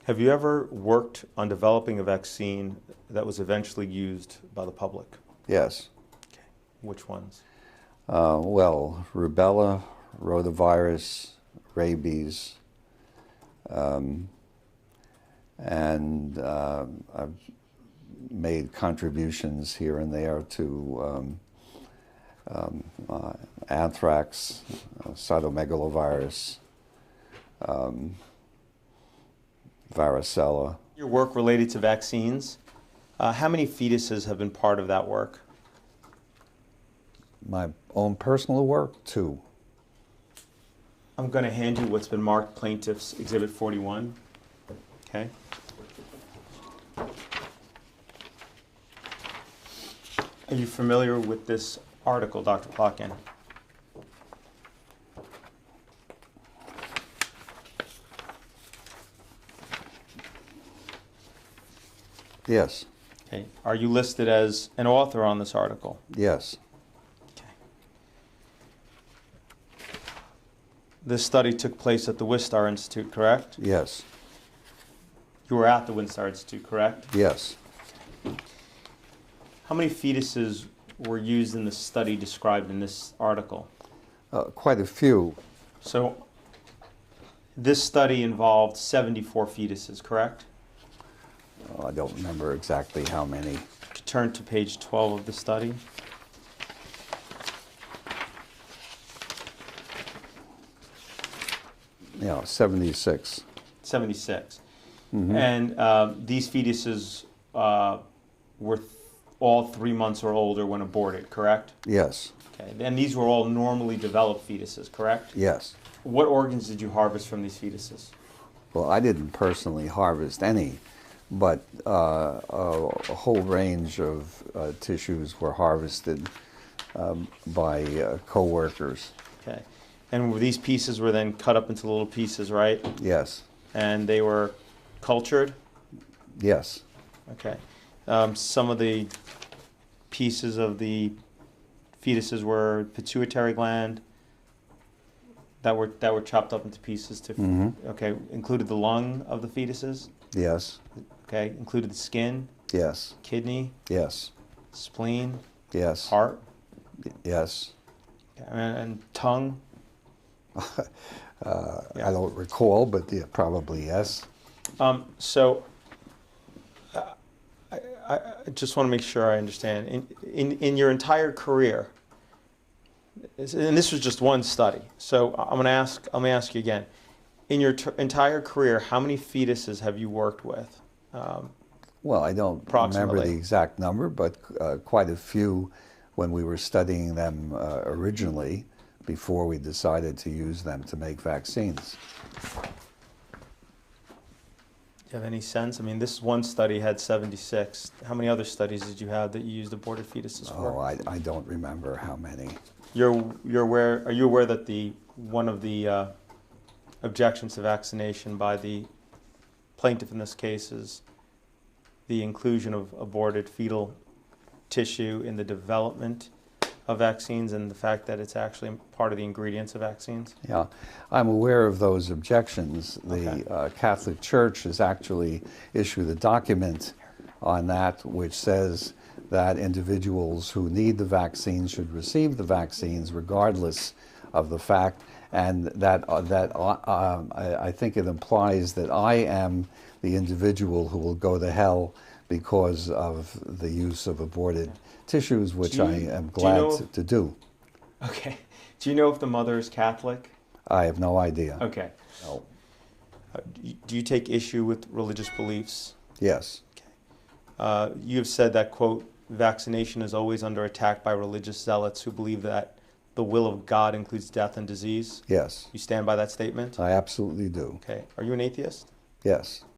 Have you ever worked on developing a vaccine that was eventually used by the public? Yes. Okay. Which ones? Well, rubella, rotavirus, rabies, and I've made contributions here and there to anthrax, cytomegalovirus, varicella. Your work related to vaccines, how many fetuses have been part of that work? My own personal work, 2. I'm going to hand you what's been marked Plaintiff's Exhibit 41. Okay. Are you familiar with this article, Dr. Plotkin? Yes. Okay. Are you listed as an author on this article? Yes. Okay. This study took place at the Wistar Institute, correct? Yes. You were at the Wistar Institute, correct? Yes. How many fetuses were used in the study described in this article? Quite a few. So this study involved 74 fetuses, correct? I don't remember exactly how many. Turn to page 12 of the study. Yeah, 76. 76. Mm-hmm. And these fetuses were all 3 months or older when aborted, correct? Yes. Okay. And these were all normally developed fetuses, correct? Yes. What organs did you harvest from these fetuses? Well, I didn't personally harvest any, but a whole range of tissues were harvested by co-workers. Okay. And these pieces were then cut up into little pieces, right? Yes. And they were cultured? Yes. Okay. Some of the pieces of the fetuses were pituitary gland that were chopped up into pieces to okay, included the lung of the fetuses? Yes. Okay, included the skin, Yes. kidney, Yes. spleen, Yes. heart, Yes. okay, and tongue. I don't recall, but yeah, probably yes. So I just want to make sure I understand. In your entire career, and this was just one study, so I'm going to ask you again. In your entire career, how many fetuses have you worked with? Well, I don't remember the exact number, but quite a few when we were studying them originally, before we decided to use them to make vaccines. Do you have any sense? I mean, this one study had 76. How many other studies did you have that you used aborted fetuses for? Oh, I don't remember how many. You're aware? Are you aware that one of the objections to vaccination by the plaintiff in this case is the inclusion of aborted fetal tissue in the development of vaccines and the fact that it's actually part of the ingredients of vaccines? Yeah, I'm aware of those objections. Okay. The Catholic Church has actually issued a document on that which says that individuals who need the vaccines should receive the vaccines regardless of the fact, and that I think it implies that I am the individual who will go to hell because of the use of aborted tissues, which I am glad to do. Okay. Do you know if the mother is Catholic? I have no idea. Okay. No. Do you take issue with religious beliefs? Yes. Okay. You have said that, quote, vaccination is always under attack by religious zealots who believe that the will of God includes death and disease. Yes. You stand by that statement? I absolutely do. Okay. Are you an atheist? Yes.